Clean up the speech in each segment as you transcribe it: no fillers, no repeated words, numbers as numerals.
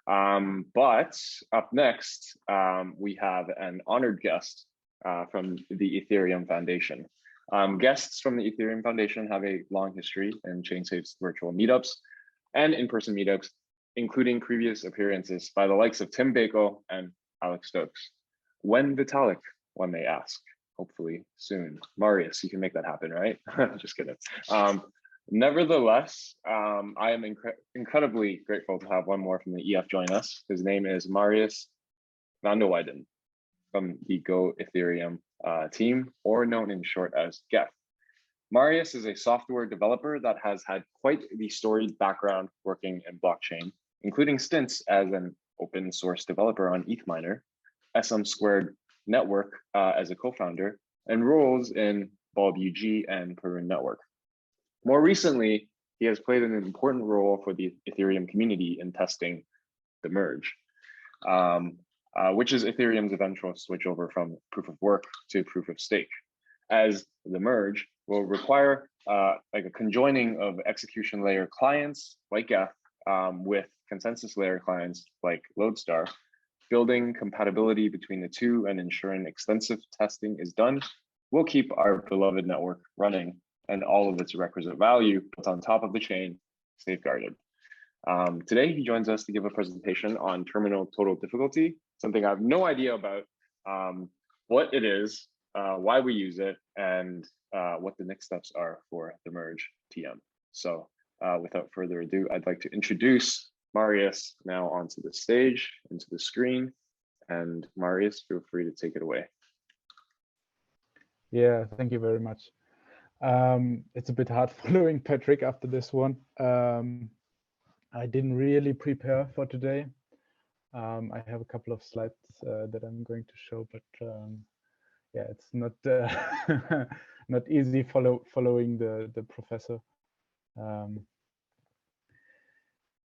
But up next, we have an honored guest from the Ethereum Foundation. Guests from the Ethereum Foundation have a long history in ChainSafe's virtual meetups and in-person meetups, including previous appearances by the likes of Tim Bako and Alex Stokes. When Vitalik, one may ask, hopefully soon. Marius, you can make that happen, right? Just kidding. Nevertheless, I am incredibly grateful to have one more from the EF join us. His name is Marius van der Wijden from the Go-Ethereum team, or known in short as Geth. Marius is a software developer that has had quite the storied background working in blockchain, including stints as an open source developer on ETHminer, SM Squared Network as a co-founder, and roles in Bulb UG and Perun Network. More recently, he has played an important role for the Ethereum community in testing the merge, which is Ethereum's eventual switch over from proof of work to proof of stake, as the merge will require like a conjoining of execution layer clients like Geth with consensus layer clients like Lodestar. Building compatibility between the two and ensuring extensive testing is done will keep our beloved network running and all of its requisite value built on top of the chain safeguarded. Today, he joins us to give a presentation on terminal total difficulty, something I have no idea about, what it is, why we use it, and what the next steps are for the merge TM. So without further ado, I'd like to introduce Marius now onto the stage, into the screen. And Marius, feel free to take it away. Yeah, thank you very much. It's a bit hard following Patrick after this one. I didn't really prepare for today. I have a couple of slides that I'm going to show, but yeah, it's not not easy following the professor.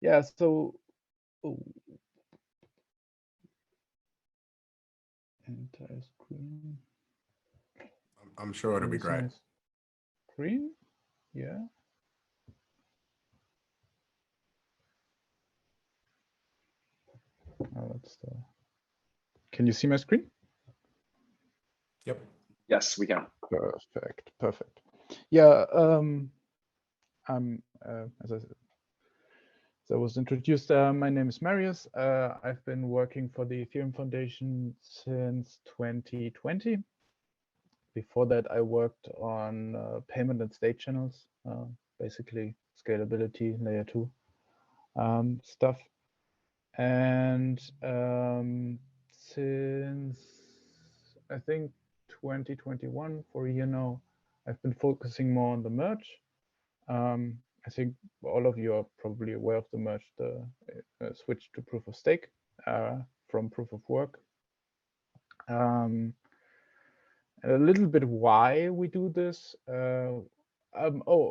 Yeah, so entire screen. I'm sure it'll be great. Screen, yeah. Oh, that's the. Can you see my screen? Yep. Yes, we can. Perfect, perfect. Yeah, as I was introduced, my name is Marius. I've been working for the Ethereum Foundation since 2020. Before that, I worked on payment and state channels, basically scalability, layer 2 stuff. And since I think 2021, for a year now, I've been focusing more on the merge. I think all of you are probably aware of the merge, the switch to proof of stake from proof of work. A little bit why we do this. Oh,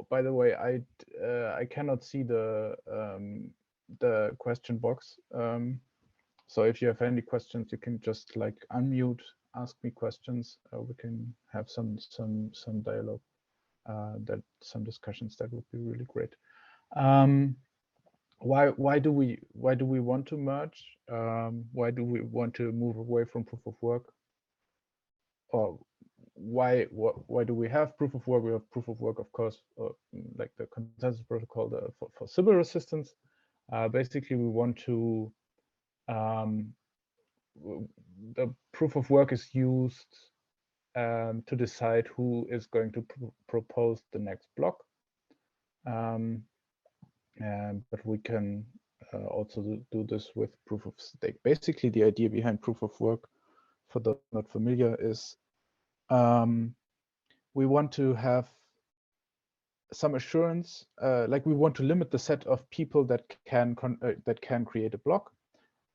by the way, I cannot see the question box. So if you have any questions, you can just like unmute, ask me questions. We can have some dialogue, some discussions. That would be really great. Why do we want to merge? Why do we want to move away from proof of work? Or why do we have proof of work? We have proof of work, of course, like the consensus protocol for Sybil resistance. Basically, we want to the proof of work is used to decide who is going to propose the next block. But we can also do this with proof of stake. Basically, the idea behind proof of work, for those not familiar, is we want to have some assurance, like we want to limit the set of people that can create a block,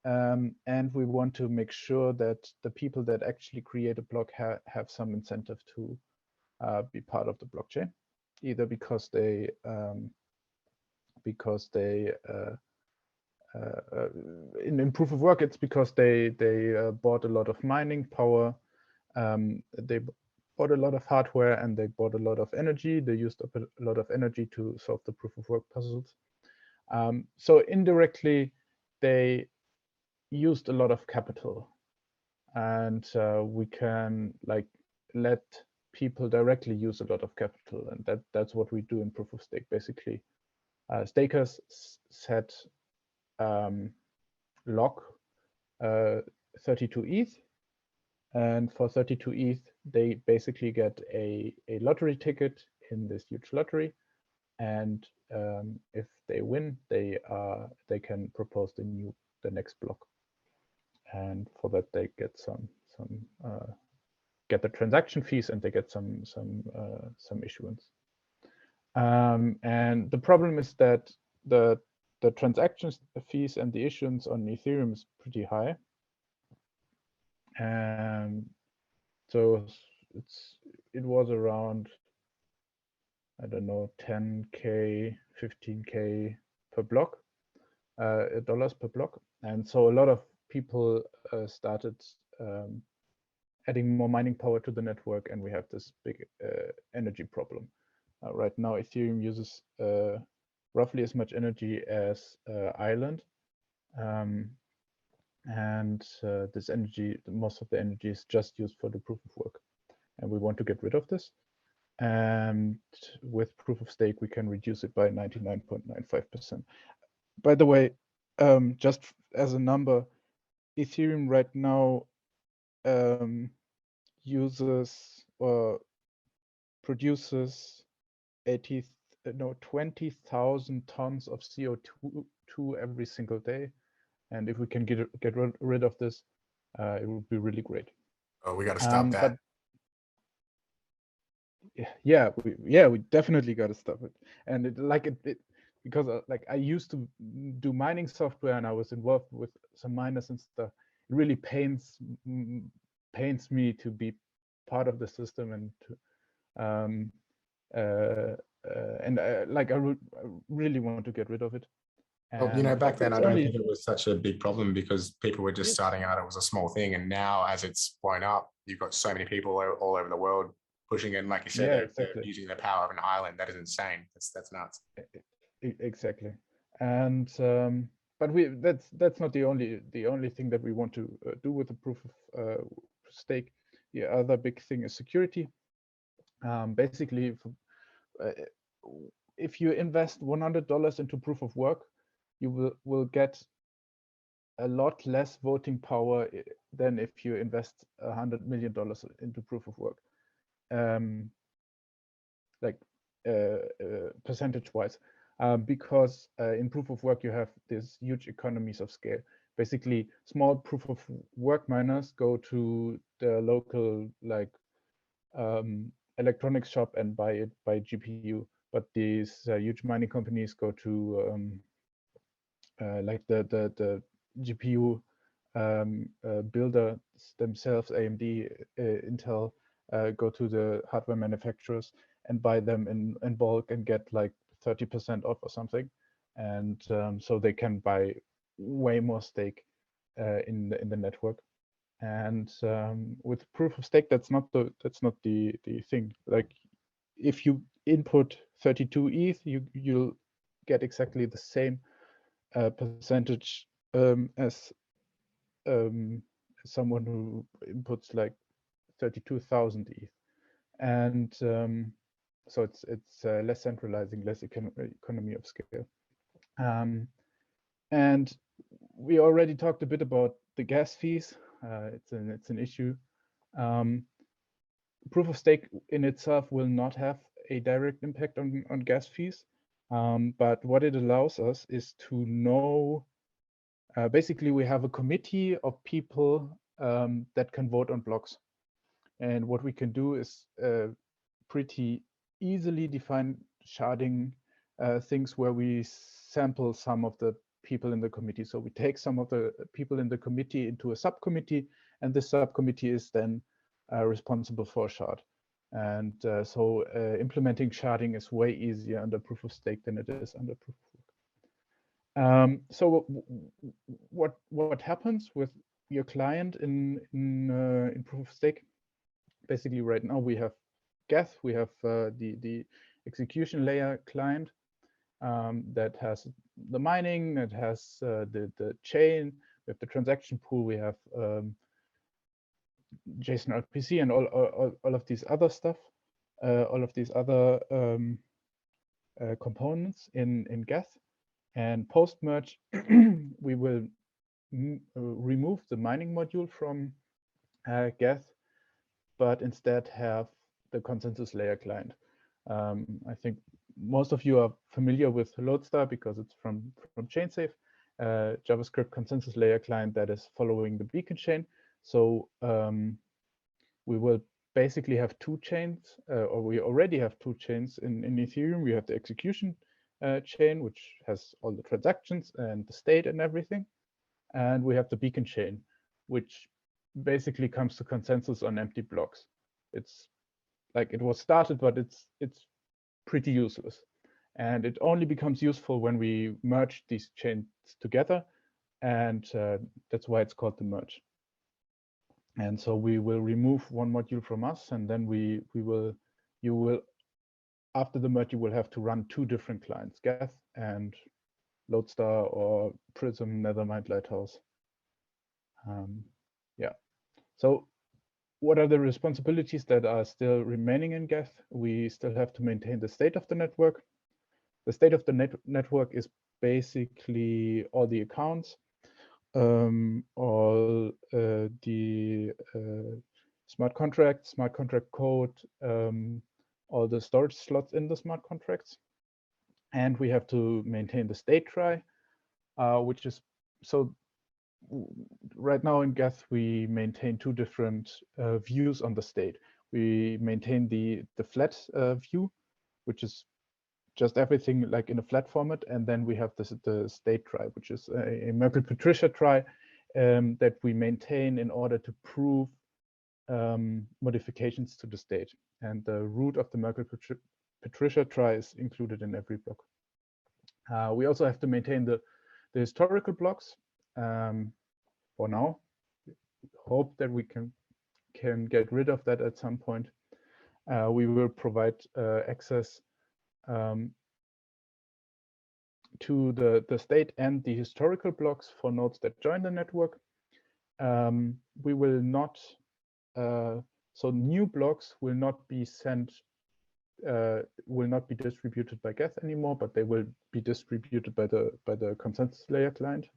and we want to make sure that the people that actually create a block have some incentive to be part of the blockchain, either because they in proof of work, it's because they bought a lot of mining power, they bought a lot of hardware, and they bought a lot of energy. They used up a lot of energy to solve the proof of work puzzles. So indirectly, they used a lot of capital, and we can like let people directly use a lot of capital, and that's what we do in proof of stake. Basically, stakers set lock 32 ETH, and for 32 ETH, they basically get a lottery ticket in this huge lottery, and if they win, they can propose the next block, and for that they get some get the transaction fees, and they get some issuance. And the problem is that the transaction fees and the issuance on Ethereum is pretty high. So it was around, I don't know, 10K, 15K per block, dollars per block. And so a lot of people started adding more mining power to the network, and we have this big energy problem. Right now, Ethereum uses roughly as much energy as Ireland. And this energy, most of the energy is just used for the proof of work. And we want to get rid of this. And with proof of stake, we can reduce it by 99.95%. By the way, just as a number, Ethereum right now uses or produces 20,000 tons of CO2 every single day. And if we can get rid of this, it would be really great. Oh, we got to stop that. But yeah, we definitely got to stop it. And because like I used to do mining software, and I was involved with some miners and stuff. It really pains me to be part of the system, and like I really want to get rid of it. Well, back then I don't think it was such a big problem because people were just starting out. It was a small thing, and now as it's blown up, you've got so many people all over the world pushing it. And like you said, they're using the power of an island. That is insane. That's nuts. Exactly. And but that's not the only thing that we want to do with the proof of stake. The other big thing is security. Basically, if you invest $100 into proof of work, you will get a lot less voting power than if you invest $100 million into proof of work, like percentage-wise, because in proof of work you have these huge economies of scale. Basically, small proof of work miners go to the local electronics shop and buy GPU, but these huge mining companies go to like the GPU builder themselves, AMD, Intel, go to the hardware manufacturers and buy them in bulk and get like 30% off or something, and so they can buy way more stake in the network. And with proof of stake, that's not the thing. Like if you input 32 ETH, you'll get exactly the same percentage as someone who inputs like 32,000 ETH, and so it's less centralizing, less economy of scale. And we already talked a bit about the gas fees. It's an issue. Proof of stake in itself will not have a direct impact on gas fees, but what it allows us is to know. Basically, we have a committee of people that can vote on blocks, and what we can do is pretty easily define sharding things where we sample some of the people in the committee. So we take some of the people in the committee into a subcommittee, and this subcommittee is then responsible for a shard. And so implementing sharding is way easier under proof of stake than it is under proof of work. So what happens with your client in proof of stake? Basically, right now we have Geth, we have the execution layer client that has the mining, that has the chain, we have the transaction pool, we have JSON RPC and all of these other stuff, all of these other components in Geth. And post-merge, we will remove the mining module from Geth, but instead have the consensus layer client. I think most of you are familiar with Lodestar because it's from ChainSafe, JavaScript consensus layer client that is following the beacon chain. So we will basically have two chains, or we already have two chains in Ethereum. We have the execution chain, which has all the transactions and the state and everything. And we have the beacon chain, which basically comes to consensus on empty blocks. It's like it was started, but it's pretty useless. And it only becomes useful when we merge these chains together. And that's why it's called the merge. And so we will remove one module from us, and then you will, after the merge, you will have to run two different clients, Geth and Lodestar or Prism, Nethermind, Lighthouse. Yeah. So what are the responsibilities that are still remaining in Geth? We still have to maintain the state of the network. The state of the network is basically all the accounts, all the smart contract code, all the storage slots in the smart contracts. And we have to maintain the state trie, which is, so right now in Geth, we maintain two different views on the state. We maintain the flat view, which is just everything like in a flat format. And then we have the state trie, which is a Merkle-Patricia trie that we maintain in order to prove modifications to the state. And the root of the Merkle-Patricia trie is included in every block. We also have to maintain the historical blocks. For now, hope that we can get rid of that at some point. We will provide access to the state and the historical blocks for nodes that join the network. We will not, so new blocks will not be sent, will not be distributed by Geth anymore, but they will be distributed by the consensus layer client.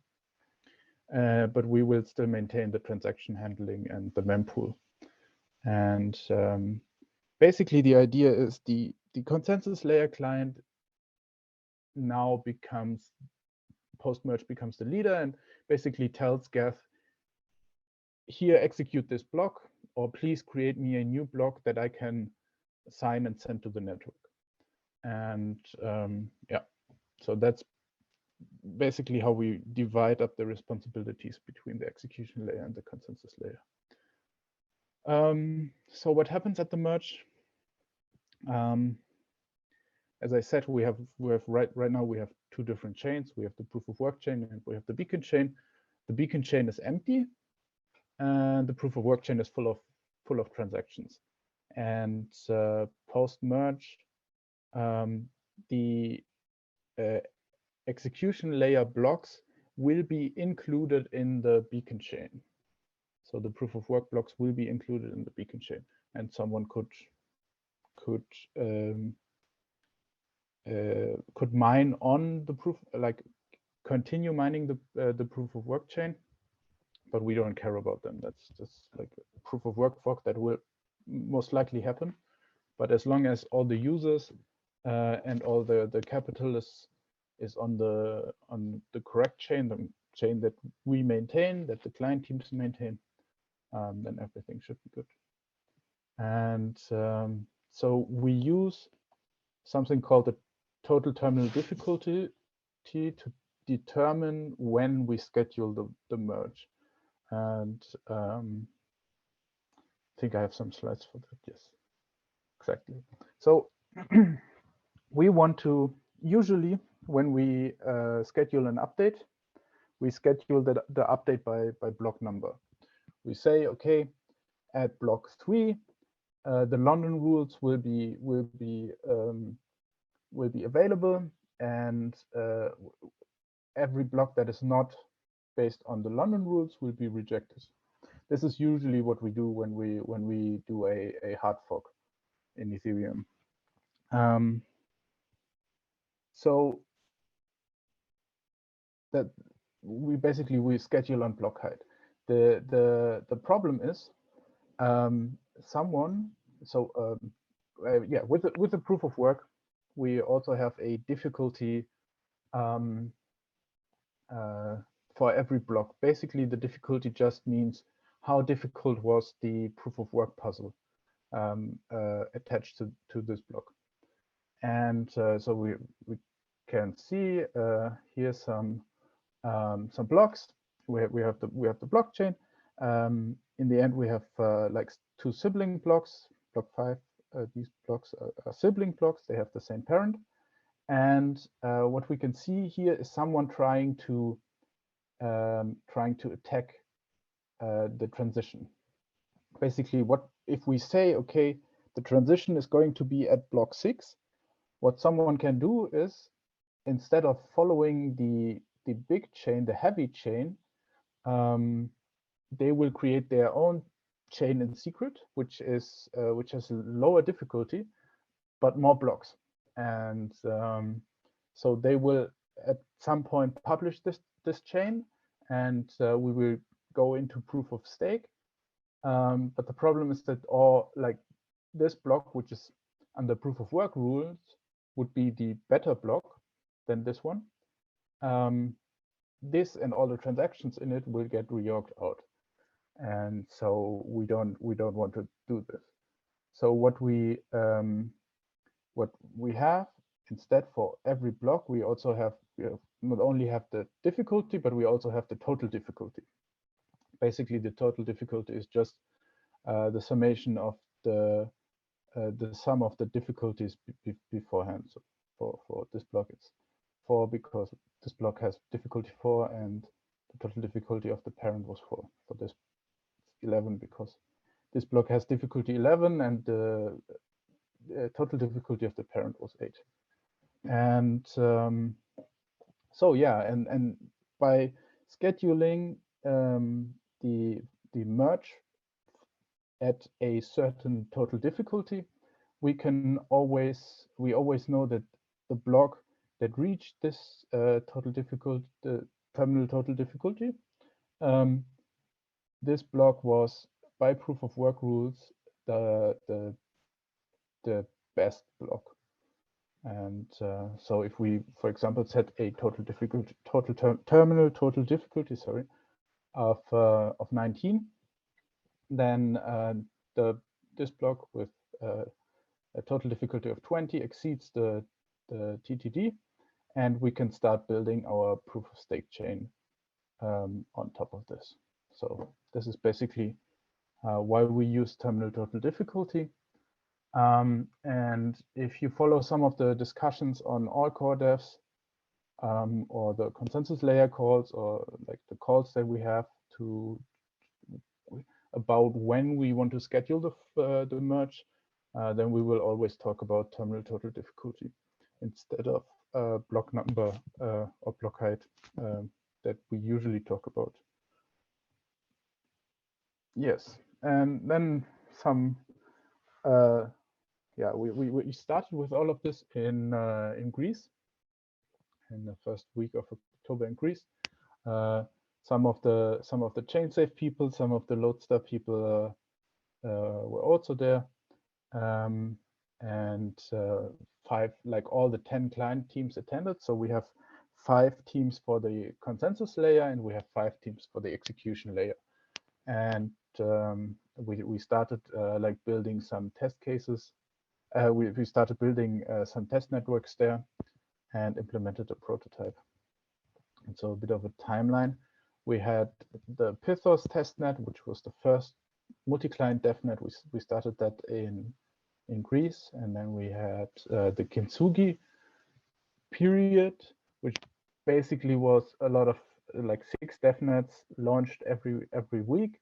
But we will still maintain the transaction handling and the mempool. And basically the idea is the consensus layer client now becomes, post-merge becomes the leader and basically tells Geth, here, execute this block, or please create me a new block that I can assign and send to the network. And yeah, so that's basically how we divide up the responsibilities between the execution layer and the consensus layer. So what happens at the merge? As I said, we have right now we have two different chains. We have the proof of work chain and we have the beacon chain. The beacon chain is empty, and the proof of work chain is full of transactions. And post-merge, the execution layer blocks will be included in the beacon chain. So the proof of work blocks will be included in the beacon chain, and someone could mine on the proof, like continue mining the proof of work chain, but we don't care about them. That's just like a proof of work fork that will most likely happen. But as long as all the users and all the capital is on the correct chain, the chain that we maintain, that the client teams maintain, then everything should be good. And so we use something called the total terminal difficulty to determine when we schedule the merge. And I think I have some slides for that. Yes, exactly. So we want to, usually when we schedule an update, we schedule the update by block number. We say, okay, at block 3, the London rules will be available, and every block that is not based on the London rules will be rejected. This is usually what we do when we do a hard fork in Ethereum. So that we schedule on block height. The problem is with the proof of work, we also have a difficulty for every block. Basically, the difficulty just means how difficult was the proof of work puzzle attached to this block. And so we can see here some blocks. We have the blockchain. In the end, we have like 2 sibling blocks. Block 5. These blocks are sibling blocks. They have the same parent. And what we can see here is someone trying to attack the transition. Basically, what if we say, okay, the transition is going to be at block 6? What someone can do is, instead of following the big chain, the heavy chain, they will create their own chain in secret, which has a lower difficulty, but more blocks. And so they will at some point publish this chain, and we will go into proof of stake. But the problem is that this block, which is under proof of work rules, would be the better block than this one. This and all the transactions in it will get reorged out, and so we don't want to do this. So what we have instead, for every block, we not only have the difficulty, but we also have the total difficulty. Basically, the total difficulty is just the summation of the sum of the difficulties beforehand. So for this block, it's 4 because this block has difficulty 4, and the total difficulty of the parent was 4. For this, it's 11 because this block has difficulty 11, and the total difficulty of the parent was 8. And so yeah, and by scheduling the merge at a certain total difficulty, we always know that the block that reached this terminal total difficulty, this block was, by proof of work rules, the best block. And so if we, for example, set a terminal total difficulty, sorry, of 19, then this block with a total difficulty of 20 exceeds the TTD, and we can start building our proof of stake chain on top of this. So this is basically why we use terminal total difficulty. And if you follow some of the discussions on all core devs, or the consensus layer calls, or like the calls that we have about when we want to schedule the merge, then we will always talk about terminal total difficulty instead of block number or block height that we usually talk about. Yes, and then some. Yeah, we started with all of this in Greece, in the first week of October in Greece. Some of the ChainSafe people, some of the Lodestar people were also there, and 5, like all the 10 client teams attended. So we have 5 teams for the consensus layer, and we have 5 teams for the execution layer. And we started like building some test cases. We started building some test networks there and implemented a prototype. And so a bit of a timeline. We had the Pythos testnet, which was the first multi-client devnet. We started that in Greece, and then we had the Kintsugi period, which basically was a lot of like 6 devnets launched every week,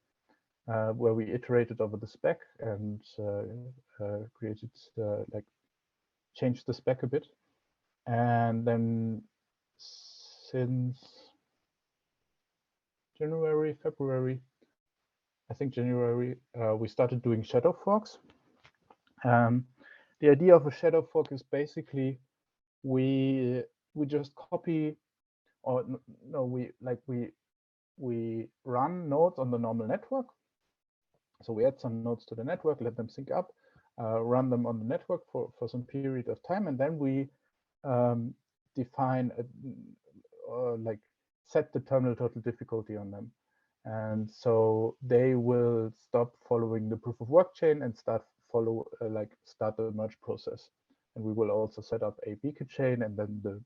where we iterated over the spec and created like changed the spec a bit. And then since January, February, I think January, we started doing shadow forks. The idea of a shadow fork is basically we just copy, or no, we run nodes on the normal network. So we add some nodes to the network, let them sync up, run them on the network for some period of time, and then we define like set the terminal total difficulty on them. And so they will stop following the proof of work chain and start the merge process. And we will also set up a beacon chain, and then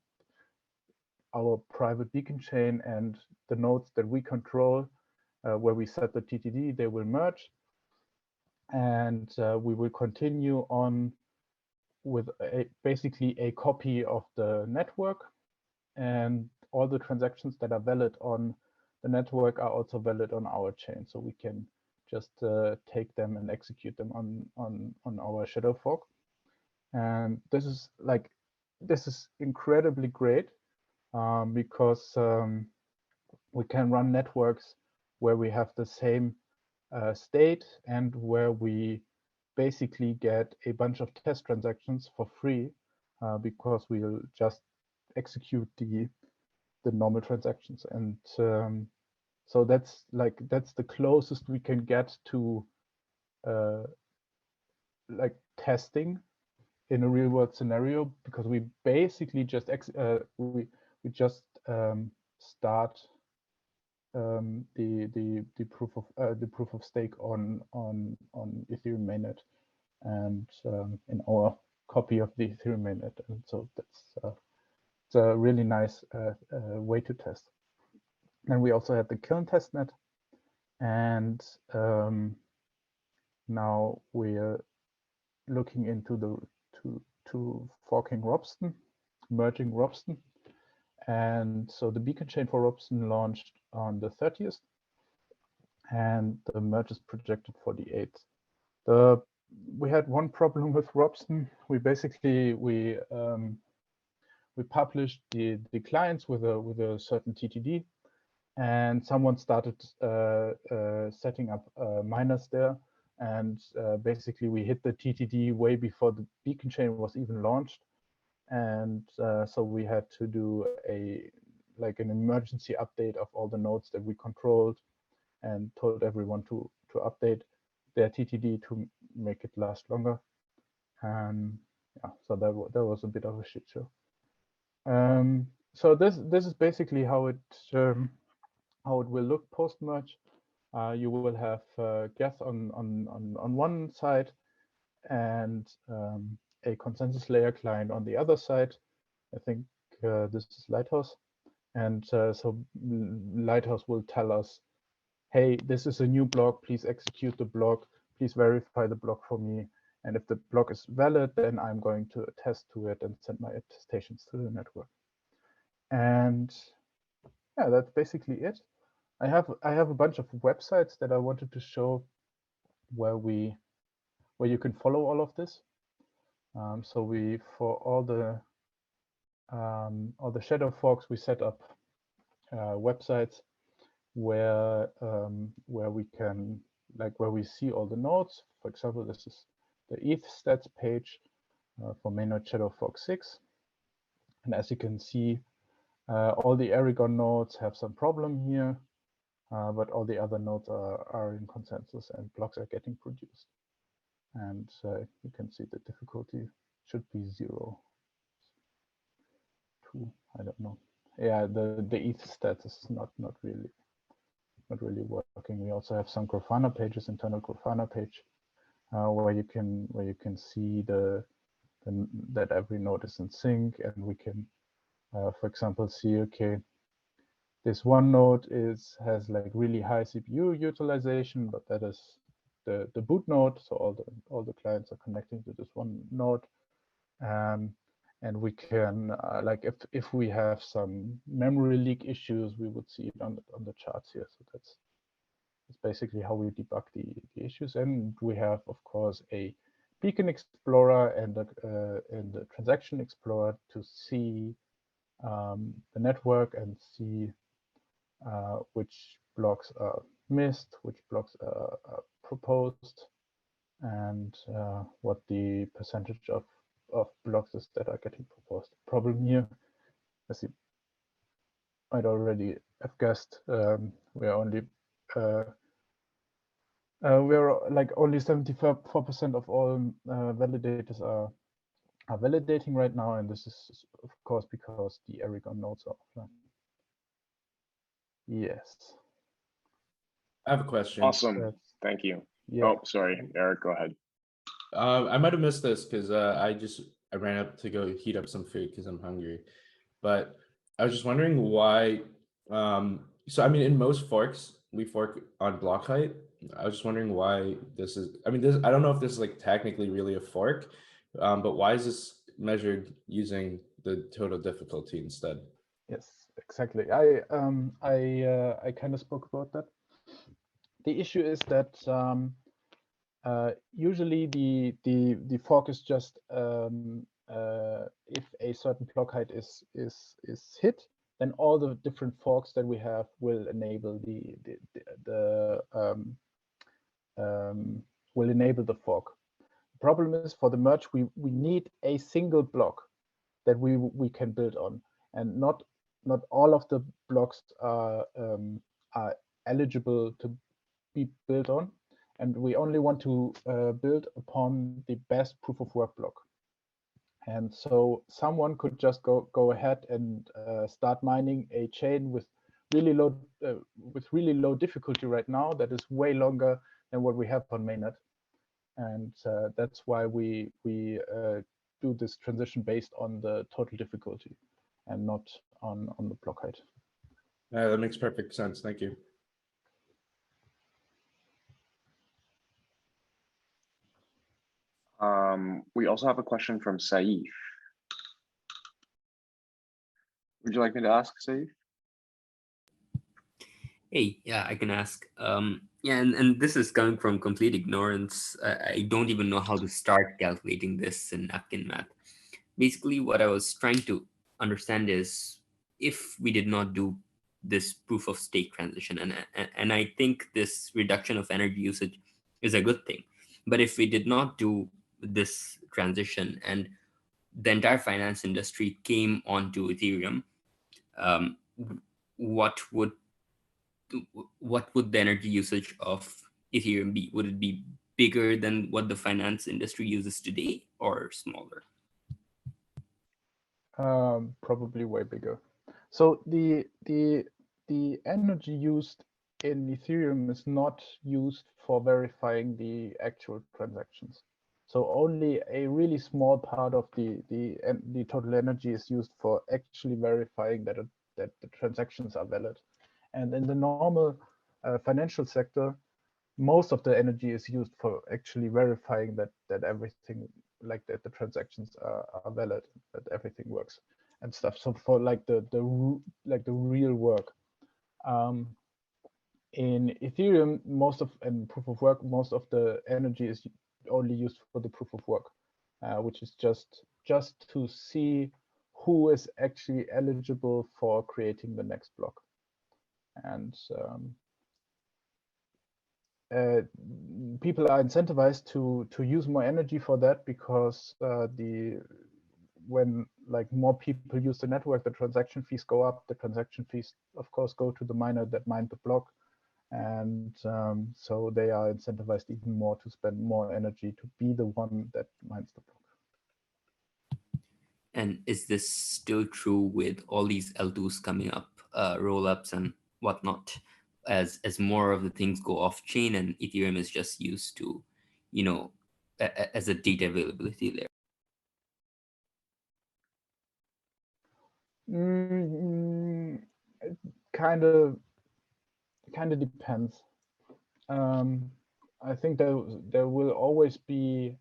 our private beacon chain and the nodes that we control, where we set the TTD, they will merge. And we will continue on with basically a copy of the network, and all the transactions that are valid on the network are also valid on our chain. So we can just take them and execute them on our shadow fork. And this is incredibly great because we can run networks where we have the same state and where we basically get a bunch of test transactions for free because we'll just execute the normal transactions. And so that's the closest we can get to like testing in a real world scenario, because we basically just start the proof of stake on Ethereum mainnet, and in our copy of the Ethereum mainnet. And so that's it's a really nice way to test. Then we also have the Kiln testnet, and now we're looking into to forking Robston, merging Robston. And so the beacon chain for Robston launched on the 30th, and the merge is projected for the 8th. We had one problem with Robston. We basically we published the clients with a certain TTD, and someone started setting up miners there, and basically we hit the TTD way before the beacon chain was even launched. And so we had to do an emergency update of all the nodes that we controlled, and told everyone to update their TTD to make it last longer. Yeah, so that was a bit of a shit show. So this is basically how it will look post merge. You will have Geth on one side, and a consensus layer client on the other side. I think this is Lighthouse. And so Lighthouse will tell us, hey, this is a new block, please execute the block, please verify the block for me. And if the block is valid, then I'm going to attest to it and send my attestations to the network. And yeah, that's basically it. I have a bunch of websites that I wanted to show where you can follow all of this. So for all the shadow forks, we set up websites where we can, where we see all the nodes. For example, this is the ETH stats page for mainnet shadow fork 6. And as you can see, all the Aragon nodes have some problem here, but all the other nodes are in consensus and blocks are getting produced. And you can see the difficulty should be 0, 2, I don't know. Yeah, the ETH stats is not really working. We also have some Grafana pages, internal Grafana page, where you can see that every node is in sync, and we can, for example, see, okay, this one node has like really high CPU utilization, but that is the boot node. So all the clients are connecting to this one node, and we can if we have some memory leak issues, we would see it on the charts here. So that's basically how we debug the issues. And we have, of course, a Beacon Explorer and the Transaction Explorer to see the network and see which blocks are missed, which blocks are proposed, and what the percentage of blocks is that are getting proposed. Problem here, as you might already have guessed, we're only we're like only 74% of all validators are validating right now, and this is of course because the Aragon nodes are offline. Yes. I have a question. Awesome. Thank you. Yeah. Oh, sorry, Eric, go ahead. I might have missed this because I ran up to go heat up some food because I'm hungry. But I was just wondering why. So I mean, in most forks, we fork on block height. I was just wondering why this is. I mean, I don't know if this is like technically really a fork, but why is this measured using the total difficulty instead? Yes, exactly. I kind of spoke about that. The issue is that usually the fork is just if a certain block height is hit, then all the different forks that we have will enable the fork. The problem is for the merge we need a single block that we can build on, and not all of the blocks are eligible to be built on, and we only want to build upon the best proof of work block. And so someone could just go ahead and start mining a chain with really low difficulty right now that is way longer than what we have on mainnet, and that's why we do this transition based on the total difficulty and not on the block height. That makes perfect sense. Thank you. We also have a question from Saif. Would you like me to ask, Saif? Hey, yeah, I can ask. Yeah, and this is coming from complete ignorance. I don't even know how to start calculating this in napkin math. Basically, what I was trying to understand is if we did not do this proof of stake transition, and I think this reduction of energy usage is a good thing. But if we did not do this transition and the entire finance industry came onto Ethereum, what would the energy usage of Ethereum be? Would it be bigger than what the finance industry uses today, or smaller? Probably way bigger. So the energy used in Ethereum is not used for verifying the actual transactions. So only a really small part of the total energy is used for actually verifying that the transactions are valid. And in the normal financial sector, most of the energy is used for actually verifying that everything, like that the transactions are valid, that everything works and stuff. So for like the real work. In Ethereum, and proof of work, most of the energy is only used for the proof of work, which is just to see who is actually eligible for creating the next block. And people are incentivized to use more energy for that, because when like more people use the network, the transaction fees go up. The transaction fees, of course, go to the miner that mined the block, and so they are incentivized even more to spend more energy to be the one that mines the block. And is this still true with all these L2s coming up, roll-ups and whatnot, as more of the things go off chain and Ethereum is just used to, as a data availability layer? It kind of depends. I think there will always be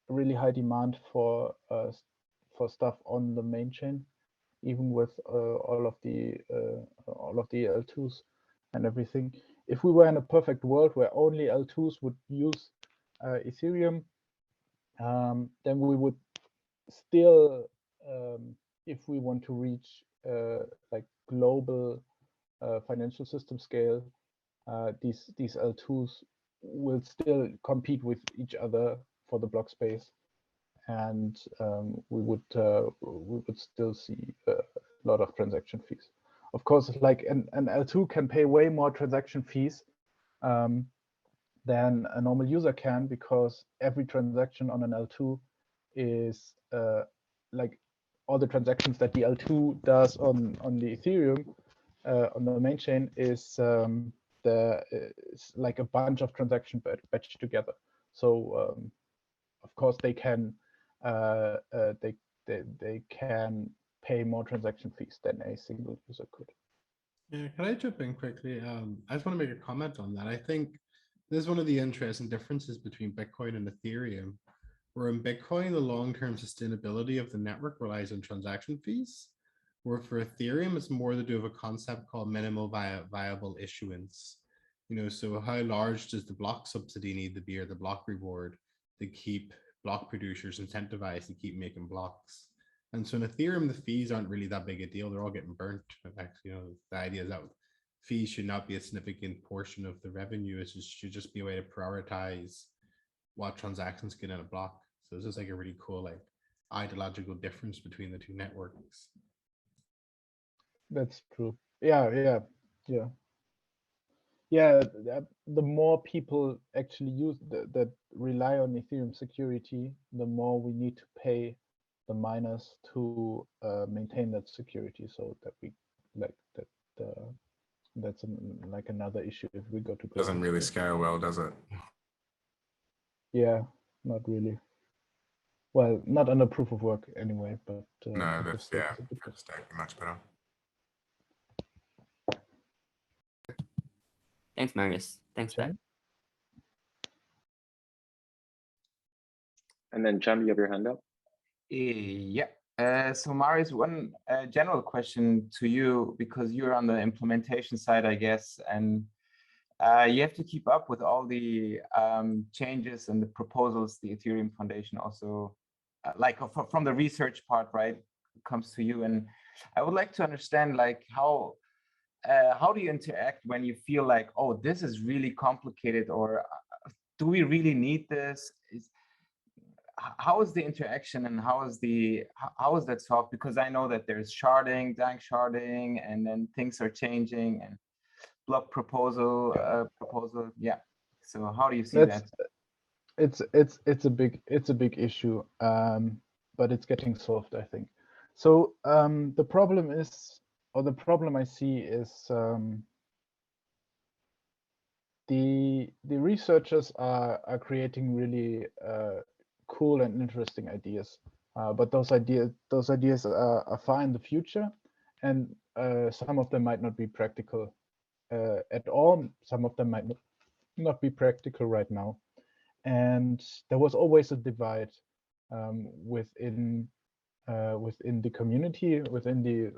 really high demand for stuff on the main chain, even with all of the L2s and everything. If we were in a perfect world where only L2s would use Ethereum, then we would still, if we want to reach like global financial system scale, these L2s will still compete with each other for the block space, and we would still see a lot of transaction fees. Of course, like an L2 can pay way more transaction fees than a normal user can, because every transaction on an L2 is like all the transactions that the L2 does on the Ethereum on the main chain is it's like a bunch of transactions batched together. So of course they can they can pay more transaction fees than a single user could. Yeah, can I jump in quickly? I just want to make a comment on that. I think this is one of the interesting differences between Bitcoin and Ethereum, where in Bitcoin, the long-term sustainability of the network relies on transaction fees, where for Ethereum, it's more to do with a concept called minimal viable issuance. You know, so how large does the block subsidy need to be, or the block reward, to keep block producers incentivized to keep making blocks? And so in Ethereum, the fees aren't really that big a deal. They're all getting burnt. Actually, you know, the idea is that fees should not be a significant portion of the revenue. It should just be a way to prioritize what transactions get in a block. So this is like a really cool, like, ideological difference between the two networks. That's true. Yeah. The more people actually use that rely on Ethereum security, the more we need to pay the miners to maintain that security, so that we like that. That's like another issue if we go to. Doesn't really scale well, does it? Yeah, not really. Well, not under proof of work anyway, but no, that's much better. Thanks, Marius. Thanks, Ben. And then Chem, you have your hand up. Yeah. So Marius, one general question to you, because you're on the implementation side, I guess, and you have to keep up with all the changes and the proposals the Ethereum Foundation also, like from the research part, right, comes to you. And I would like to understand, like, how do you interact when you feel like, oh, this is really complicated, or do we really need this? How is the interaction, and how is that solved? Because I know that there's sharding, dank sharding, and then things are changing, and block proposal. Yeah. So how do you see that? It's a big issue, but it's getting solved, I think. So the problem I see is the researchers are creating really cool and interesting ideas, but those ideas are far in the future, and some of them might not be practical at all. Some of them might not be practical right now, and there was always a divide within the community, within the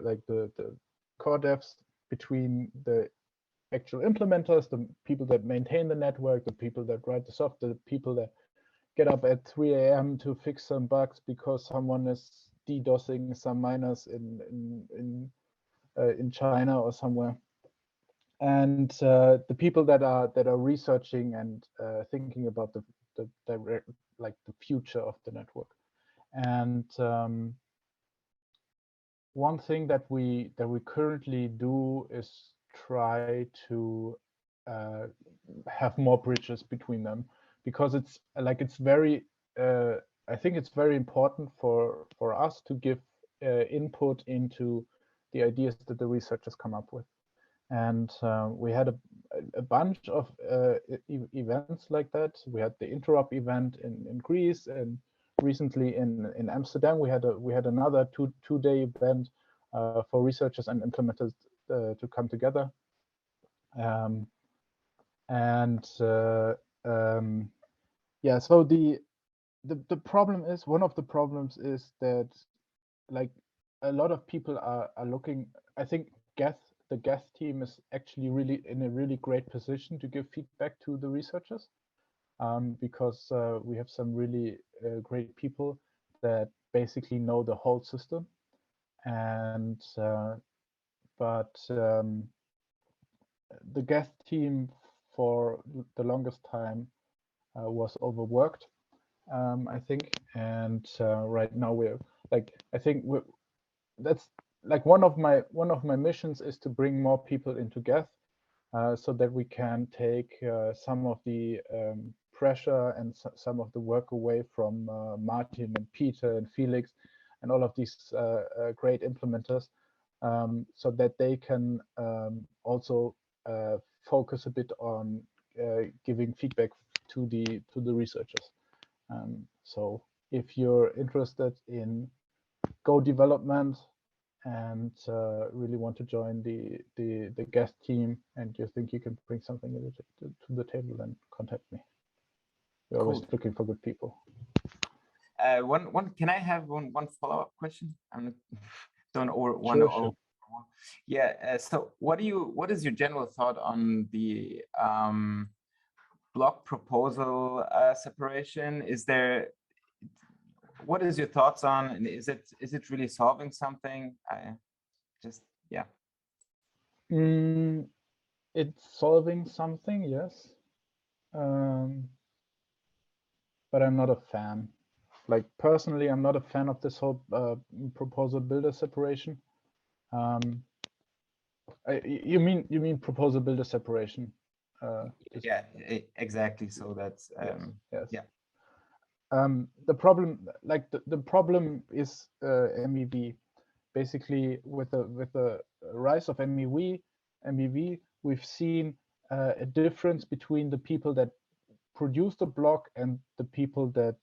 core devs, between the actual implementers, the people that maintain the network, the people that write the software, the people that get up at 3 a.m. to fix some bugs because someone is DDoSing some miners in China or somewhere, and the people that are researching and thinking about the direct, like, the future of the network. And one thing that we currently do is try to have more bridges between them, because it's very I think it's very important for us to give input into the ideas that the researchers come up with. And we had a bunch of events like that. We had the interop event in Greece, and recently in Amsterdam we had another two-day event for researchers and implementers to come together. Yeah, so the problem is, one of the problems is that, like, a lot of people are looking. I think the Geth team is actually really in a really great position to give feedback to the researchers, because we have some really great people that basically know the whole system. And but the Geth team for the longest time was overworked, I think, and right now we're like, I think that's like one of my missions is to bring more people into Geth, so that we can take some of the pressure and some of the work away from Martin and Peter and Felix and all of these great implementers, so that they can also focus a bit on giving feedback to the researchers. So if you're interested in Go development and really want to join the Geth team, and you think you can bring something to the table, then contact me. We're always looking for good people. Can I have one follow-up question? I'm don't or one Sure, or sure. yeah. So what is your general thought on the block proposal separation? What is your thoughts on, and is it really solving something? Yeah. It's solving something, yes. But I'm not a fan. Like personally, I'm not a fan of this whole proposal builder separation. You mean proposal builder separation? Yeah, exactly. So that's yes. yeah. The problem, like the problem is MEV. Basically, with the rise of MEV, we've seen a difference between the people that produce the block and the people that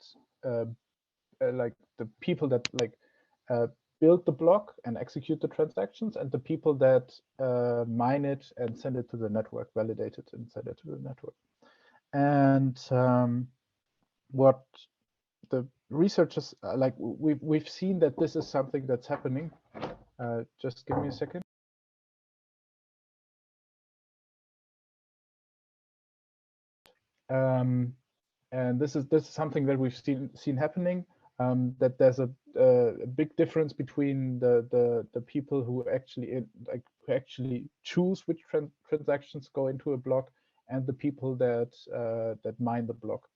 build the block and execute the transactions, and the people that mine it and send it to the network, validate it and send it to the network. And what the researchers like, we've seen that this is something that's happening. Just give me a second. And this is something that we've seen happening. That there's a big difference between the people who actually choose which transactions go into a block, and the people that mine the block.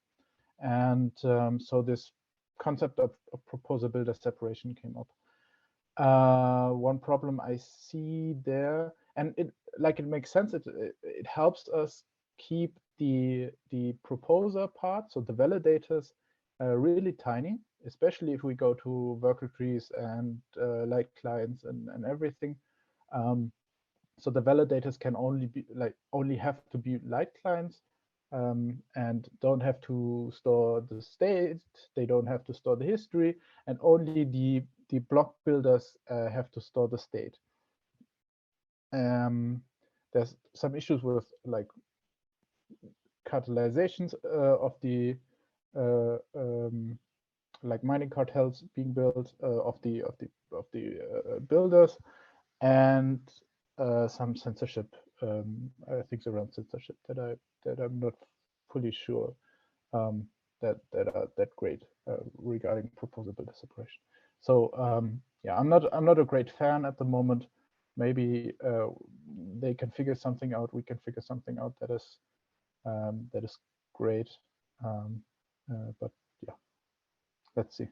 And so this concept of proposal builder separation came up. One problem I see there, and it makes sense. It helps us keep the proposer part, so the validators, really tiny, especially if we go to Worker trees and light clients and everything. So the validators can only have to be light clients, and don't have to store the state. They don't have to store the history, and only the block builders have to store the state. There's some issues with like cartelizations of the like mining cartels being built of the builders, and some censorship, things around censorship that I'm not fully sure that are that great regarding proposal builder separation. So yeah, I'm not a great fan at the moment. Maybe they can figure something out. We can figure something out that is great. But yeah, let's see.